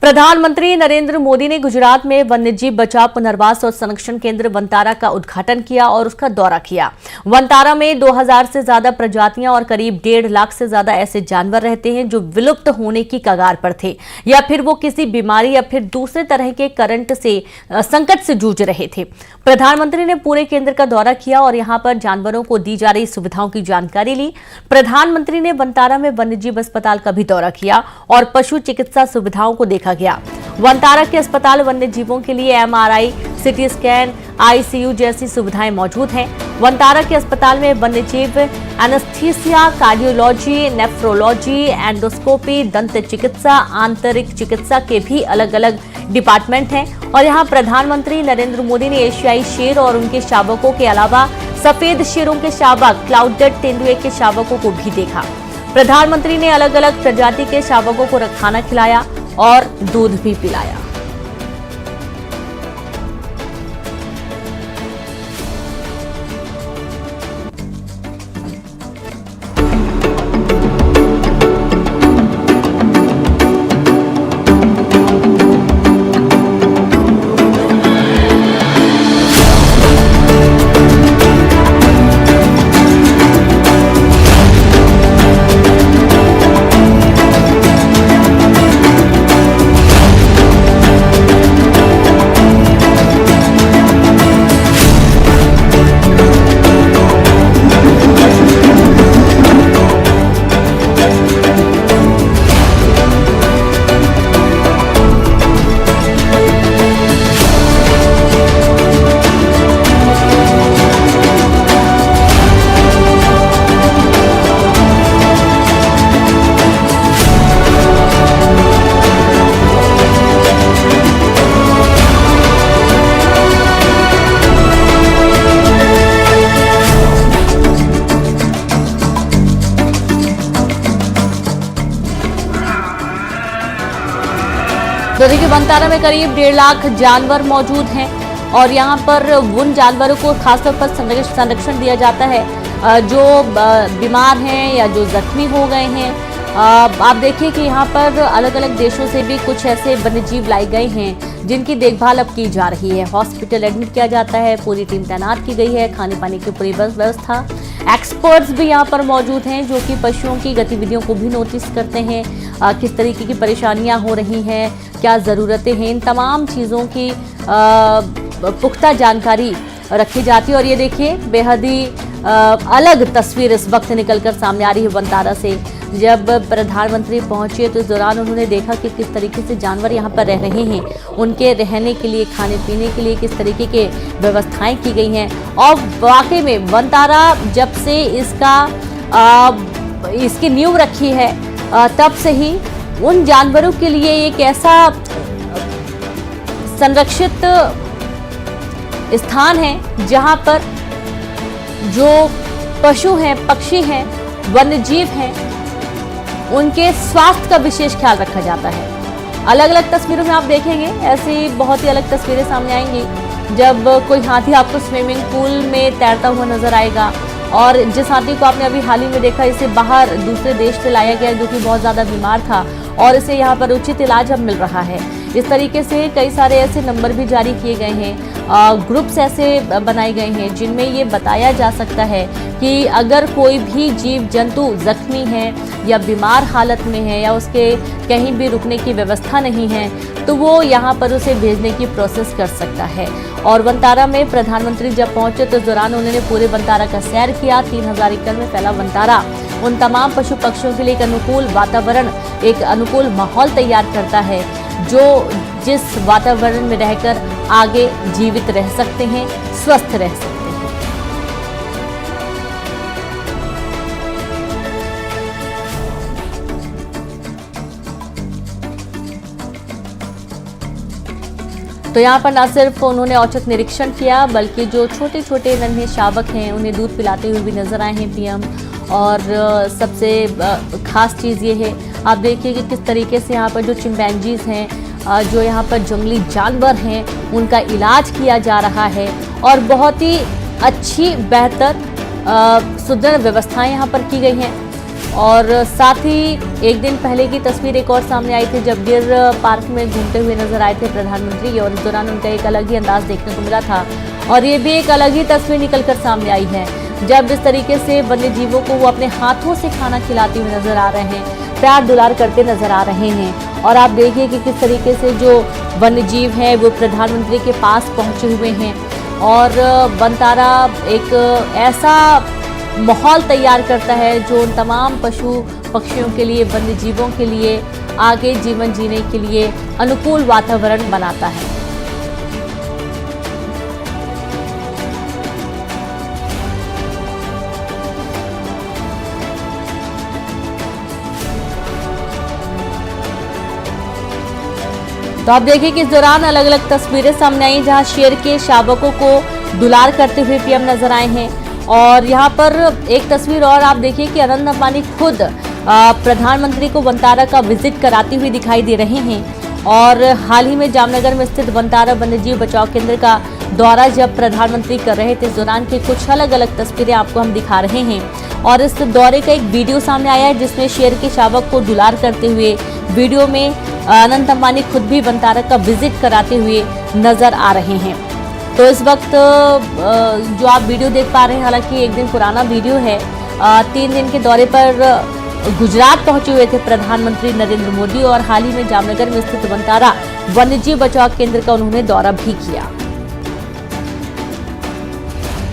प्रधानमंत्री नरेंद्र मोदी ने गुजरात में वन्यजीव बचाव पुनर्वास और संरक्षण केंद्र वनतारा का उद्घाटन किया और उसका दौरा किया। वनतारा में 2000 से ज्यादा प्रजातियां और करीब 1.5 लाख से ज्यादा ऐसे जानवर रहते हैं जो विलुप्त होने की कगार पर थे या फिर वो किसी बीमारी या फिर दूसरे तरह के संकट से जूझ रहे थे। प्रधानमंत्री ने पूरे केंद्र का दौरा किया और यहां पर जानवरों को दी जा रही सुविधाओं की जानकारी ली। प्रधानमंत्री ने वनतारा में वन्यजीव अस्पताल का भी दौरा किया और पशु चिकित्सा सुविधाओं को देखा गया। वनतारा के अस्पताल वन्य जीवों के लिए एमआरआई, सिटी स्कैन, आईसीयू जैसी सुविधाएं मौजूद हैं। वनतारा के अस्पताल में वन्यजीव एनेस्थीसिया, कार्डियोलॉजी, नेफ्रोलॉजी, एंडोस्कोपी, दंत चिकित्सा, आंतरिक चिकित्सा के भी अलग अलग डिपार्टमेंट हैं। और यहां प्रधानमंत्री नरेंद्र मोदी ने एशियाई शेर और उनके शावकों के अलावा सफेद शेरों के शावक, क्लाउडेड तेंदुए के शावकों को भी देखा। प्रधानमंत्री ने अलग अलग प्रजाति के शावकों को खाना खिलाया और दूध भी पिलाया। तो देखिए, वनतारा में करीब 1.5 लाख जानवर मौजूद हैं और यहाँ पर उन जानवरों को खासतौर पर संरक्षण दिया जाता है जो बीमार हैं या जो जख्मी हो गए हैं। आप देखिए कि यहाँ पर अलग अलग देशों से भी कुछ ऐसे वन्यजीव लाए गए हैं जिनकी देखभाल अब की जा रही है। हॉस्पिटल एडमिट किया जाता है, पूरी टीम तैनात की गई है, खाने पानी की पूरी व्यवस्था। एक्सपर्ट्स भी यहाँ पर मौजूद हैं जो कि पशुओं की गतिविधियों को भी नोटिस करते हैं, किस तरीके की परेशानियाँ हो रही हैं, क्या ज़रूरतें हैं, इन तमाम चीज़ों की पुख्ता जानकारी रखी जाती है। और ये देखिए, बेहद ही अलग तस्वीर इस वक्त निकलकर सामने आ रही है वनतारा से। जब प्रधानमंत्री पहुंचे तो इस दौरान उन्होंने देखा कि किस तरीके से जानवर यहाँ पर रह रहे हैं, उनके रहने के लिए, खाने पीने के लिए किस तरीके के व्यवस्थाएं की गई हैं। और वाकई में वनतारा जब से इसकी नींव रखी है तब से ही उन जानवरों के लिए एक ऐसा संरक्षित स्थान है जहां पर जो पशु हैं, पक्षी हैं, वन्यजीव हैं, उनके स्वास्थ्य का विशेष ख्याल रखा जाता है। अलग अलग तस्वीरों में आप देखेंगे ऐसी बहुत ही अलग तस्वीरें सामने आएंगी जब कोई हाथी आपको स्विमिंग पूल में तैरता हुआ नजर आएगा। और जिस हाथी को आपने अभी हाल ही में देखा, इसे बाहर दूसरे देश से लाया गया जो कि बहुत ज़्यादा बीमार था और इसे यहाँ पर उचित इलाज अब मिल रहा है। इस तरीके से कई सारे ऐसे नंबर भी जारी किए गए हैं, ग्रुप्स ऐसे बनाए गए हैं जिनमें ये बताया जा सकता है कि अगर कोई भी जीव जंतु जख्मी है या बीमार हालत में है या उसके कहीं भी रुकने की व्यवस्था नहीं है तो वो यहाँ पर उसे भेजने की प्रोसेस कर सकता है। और वनतारा में प्रधानमंत्री जब पहुंचे तो इस दौरान उन्होंने पूरे वनतारा का सैर किया। 3000 एकड़ में फैला वनतारा उन तमाम पशु पक्षियों के लिए एक अनुकूल वातावरण, एक अनुकूल माहौल तैयार करता है जो जिस वातावरण में रहकर आगे जीवित रह सकते हैं, स्वस्थ रह सकते हैं। तो यहाँ पर न सिर्फ उन्होंने औचक निरीक्षण किया बल्कि जो छोटे छोटे नन्हे शावक हैं उन्हें दूध पिलाते हुए भी नजर आए हैं पीएम। और सबसे खास चीज़ ये है, आप देखिए कि किस तरीके से यहाँ पर जो चिंपैंजीज हैं, जो यहाँ पर जंगली जानवर हैं, उनका इलाज किया जा रहा है और बहुत ही अच्छी बेहतर सुदृढ़ व्यवस्थाएं यहाँ पर की गई हैं। और साथ ही एक दिन पहले की तस्वीर एक और सामने आई थी जब डियर पार्क में घूमते हुए नजर आए थे प्रधानमंत्री, और इस दौरान उनका एक अलग ही अंदाज देखने को मिला था। और ये भी एक अलग ही तस्वीर निकलकर सामने आई है जब इस तरीके से वन्य जीवों को वो अपने हाथों से खाना खिलाते हुए नजर आ रहे हैं, प्यार दुलार करते नजर आ रहे हैं। और आप देखिए कि किस तरीके से जो वन्य जीव हैं वो प्रधानमंत्री के पास पहुंचे हुए हैं, और वनतारा एक ऐसा माहौल तैयार करता है जो उन तमाम पशु पक्षियों के लिए, वन्य जीवों के लिए आगे जीवन जीने के लिए अनुकूल वातावरण बनाता है। तो आप देखिए कि इस दौरान अलग अलग तस्वीरें सामने आई जहां शेर के शावकों को दुलार करते हुए पीएम नजर आए हैं। और यहां पर एक तस्वीर और आप देखिए कि अनंत अंबानी खुद प्रधानमंत्री को वनतारा का विजिट कराते हुए दिखाई दे रहे हैं। और हाल ही में जामनगर में स्थित वनतारा वन्यजीव बचाव केंद्र का दौरा जब प्रधानमंत्री कर रहे थे, इस दौरान की कुछ अलग अलग तस्वीरें आपको हम दिखा रहे हैं। और इस दौरे का एक वीडियो सामने आया है जिसमें शेर के शावक को दुलार करते हुए वीडियो में अनंत अंबानी खुद भी वनतारा का विजिट कराते हुए नजर आ रहे हैं। तो इस वक्त जो आप वीडियो देख पा रहे हैं, हालांकि एक दिन पुराना वीडियो है, 3 दिन के दौरे पर गुजरात पहुंचे हुए थे प्रधानमंत्री नरेंद्र मोदी, और हाल ही में जामनगर में स्थित वनतारा वन्यजीव बचाव केंद्र का उन्होंने दौरा भी किया।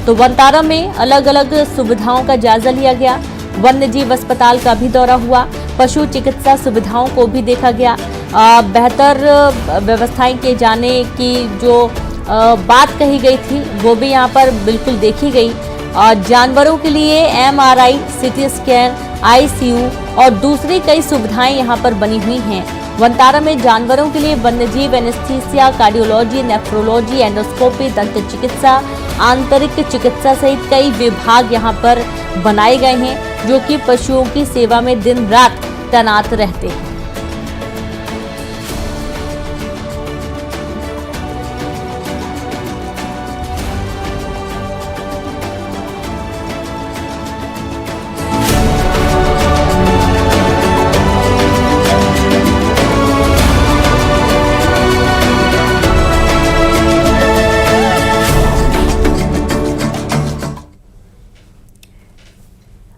तो वनतारा में अलग अलग सुविधाओं का जायजा लिया गया, वन्यजीव अस्पताल का भी दौरा हुआ, पशु चिकित्सा सुविधाओं को भी देखा गया, बेहतर व्यवस्थाएं किए जाने की जो बात कही गई थी वो भी यहाँ पर बिल्कुल देखी गई। जानवरों के लिए MRI, CT स्कैन, ICU और दूसरी कई सुविधाएं यहाँ पर बनी हुई हैं। वनतारा में जानवरों के लिए वन्यजीव एनेस्थीसिया, कार्डियोलॉजी, नेफ्रोलॉजी, एंडोस्कोपी, दंत चिकित्सा, आंतरिक चिकित्सा सहित कई विभाग यहाँ पर बनाए गए हैं जो कि पशुओं की सेवा में दिन रात तैनात रहते हैं।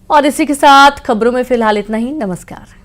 और इसी के साथ खबरों में फिलहाल इतना ही। नमस्कार।